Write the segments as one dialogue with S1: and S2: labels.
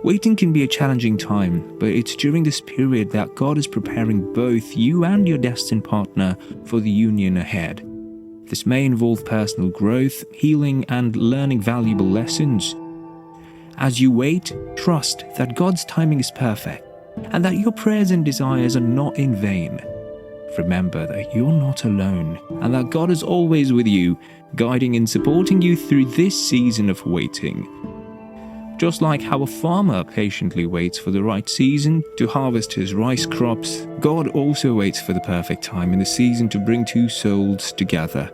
S1: Waiting can be a challenging time, but it's during this period that God is preparing both you and your destined partner for the union ahead. This may involve personal growth, healing, and learning valuable lessons. As you wait, trust that God's timing is perfect and that your prayers and desires are not in vain. Remember that you're not alone and that God is always with you, guiding and supporting you through this season of waiting. Just like how a farmer patiently waits for the right season to harvest his rice crops, God also waits for the perfect time in the season to bring two souls together.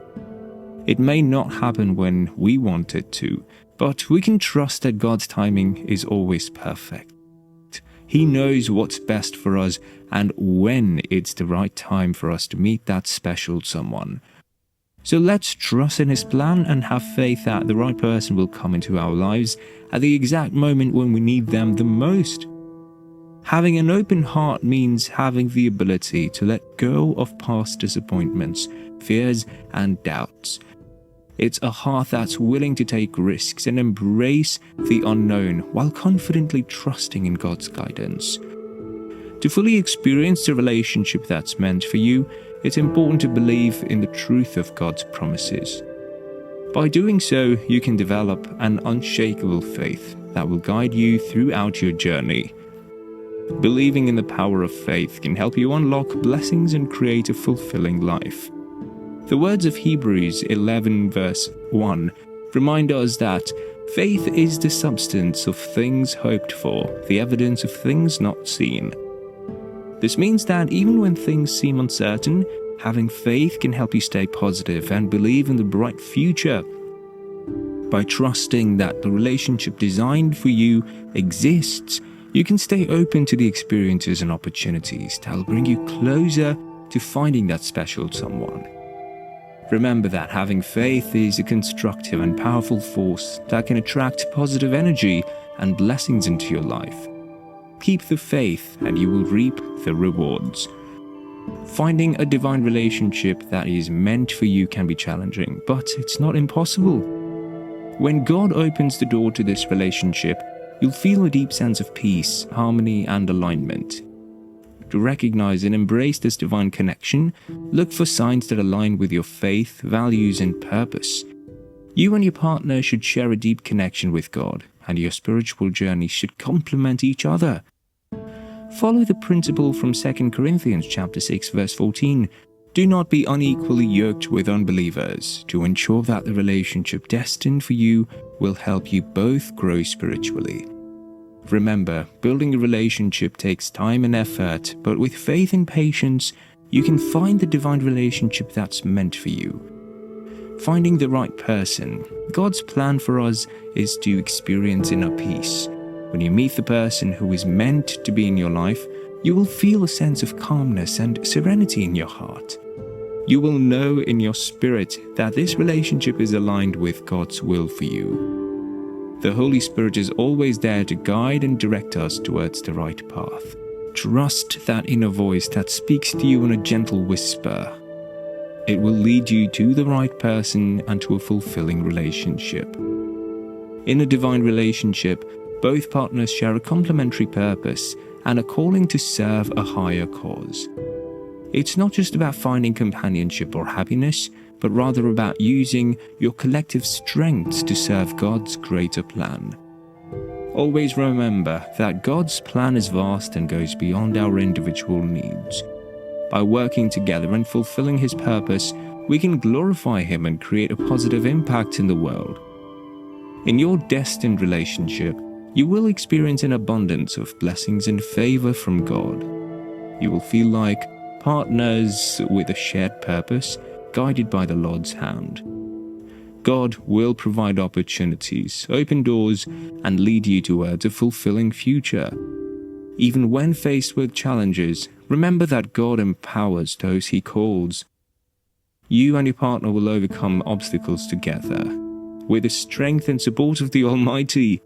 S1: It may not happen when we want it to, but we can trust that God's timing is always perfect. He knows what's best for us and when it's the right time for us to meet that special someone. So let's trust in His plan and have faith that the right person will come into our lives at the exact moment when we need them the most. Having an open heart means having the ability to let go of past disappointments, fears, and doubts. It's a heart that's willing to take risks and embrace the unknown while confidently trusting in God's guidance. To fully experience the relationship that's meant for you, it's important to believe in the truth of God's promises. By doing so, you can develop an unshakable faith that will guide you throughout your journey. Believing in the power of faith can help you unlock blessings and create a fulfilling life. The words of Hebrews 11 verse 1 remind us that faith is the substance of things hoped for, the evidence of things not seen. This means that even when things seem uncertain, having faith can help you stay positive and believe in the bright future. By trusting that the relationship designed for you exists, you can stay open to the experiences and opportunities that will bring you closer to finding that special someone. Remember that having faith is a constructive and powerful force that can attract positive energy and blessings into your life. Keep the faith and you will reap the rewards. Finding a divine relationship that is meant for you can be challenging, but it's not impossible. When God opens the door to this relationship, you'll feel a deep sense of peace, harmony, and alignment. To recognize and embrace this divine connection, look for signs that align with your faith, values, and purpose. You and your partner should share a deep connection with God, and your spiritual journey should complement each other. Follow the principle from 2 Corinthians chapter 6 verse 14. Do not be unequally yoked with unbelievers, to ensure that the relationship destined for you will help you both grow spiritually. Remember, building a relationship takes time and effort, but with faith and patience, you can find the divine relationship that's meant for you. Finding the right person. God's plan for us is to experience inner peace. When you meet the person who is meant to be in your life, you will feel a sense of calmness and serenity in your heart. You will know in your spirit that this relationship is aligned with God's will for you. The Holy Spirit is always there to guide and direct us towards the right path. Trust that inner voice that speaks to you in a gentle whisper. It will lead you to the right person and to a fulfilling relationship. In a divine relationship, both partners share a complementary purpose and a calling to serve a higher cause. It's not just about finding companionship or happiness, but rather about using your collective strengths to serve God's greater plan. Always remember that God's plan is vast and goes beyond our individual needs. By working together and fulfilling His purpose, we can glorify Him and create a positive impact in the world. In your destined relationship, you will experience an abundance of blessings and favor from God. You will feel like partners with a shared purpose, guided by the Lord's hand. God will provide opportunities, open doors, and lead you towards a fulfilling future. Even when faced with challenges, remember that God empowers those He calls. You and your partner will overcome obstacles together, with the strength and support of the Almighty.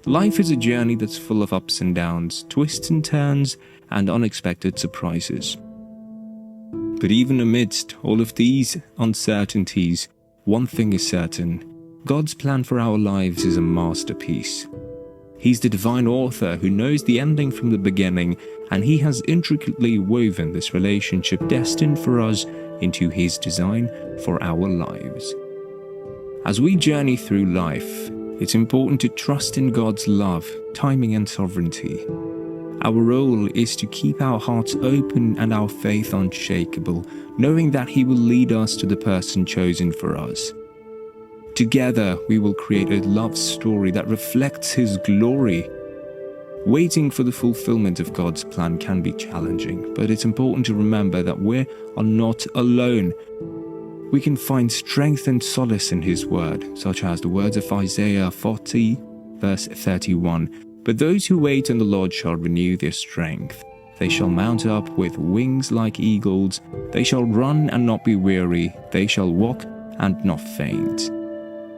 S1: Life is a journey that's full of ups and downs, twists and turns, and unexpected surprises. But even amidst all of these uncertainties, one thing is certain: God's plan for our lives is a masterpiece. He's the divine author who knows the ending from the beginning, and he has intricately woven this relationship destined for us into his design for our lives. As we journey through life, it's important to trust in God's love, timing, and sovereignty. Our role is to keep our hearts open and our faith unshakable, knowing that he will lead us to the person chosen for us. Together, we will create a love story that reflects his glory. Waiting for the fulfillment of God's plan can be challenging, but it's important to remember that we are not alone. We can find strength and solace in his word, such as the words of Isaiah 40, verse 31. But those who wait on the Lord shall renew their strength. They shall mount up with wings like eagles. They shall run and not be weary. They shall walk and not faint.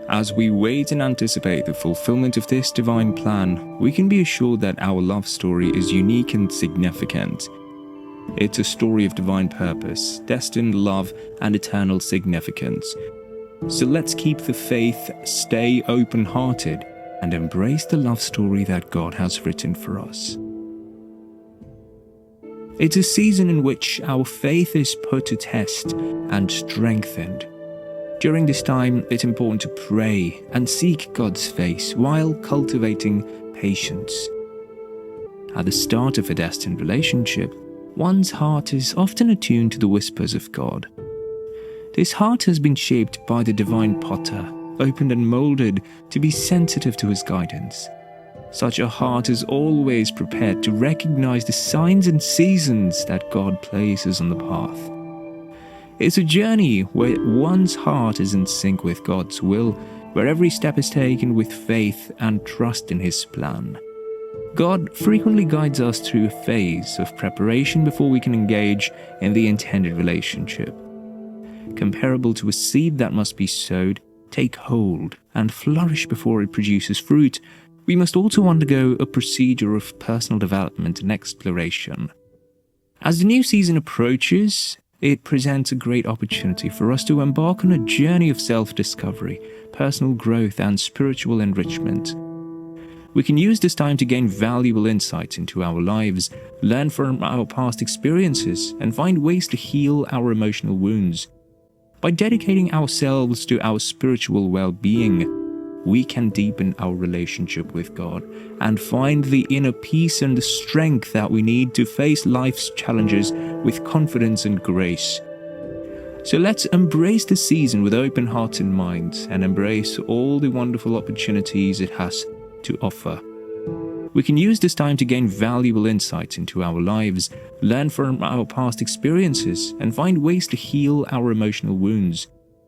S1: As we wait and anticipate the fulfillment of this divine plan, we can be assured that our love story is unique and significant. It's a story of divine purpose, destined love, and eternal significance. So let's keep the faith, stay open-hearted, and embrace the love story that God has written for us. It's a season in which our faith is put to test and strengthened. During this time, it's important to pray and seek God's face while cultivating patience. At the start of a destined relationship, one's heart is often attuned to the whispers of God. This heart has been shaped by the divine potter, opened and molded to be sensitive to his guidance. Such a heart is always prepared to recognize the signs and seasons that God places on the path. It's a journey where one's heart is in sync with God's will, where every step is taken with faith and trust in his plan. God frequently guides us through a phase of preparation before we can engage in the intended relationship. Comparable to a seed that must be sowed, take hold, and flourish before it produces fruit, we must also undergo a procedure of personal development and exploration. As the new season approaches, it presents a great opportunity for us to embark on a journey of self-discovery, personal growth, and spiritual enrichment. We can use this time to gain valuable insights into our lives, learn from our past experiences, and find ways to heal our emotional wounds. By dedicating ourselves to our spiritual well-being, we can deepen our relationship with God and find the inner peace and the strength that we need to face life's challenges with confidence and grace. So let's embrace the season with open hearts and minds and embrace all the wonderful opportunities it has to offer. We can use this time to gain valuable insights into our lives, learn from our past experiences, and find ways to heal our emotional wounds.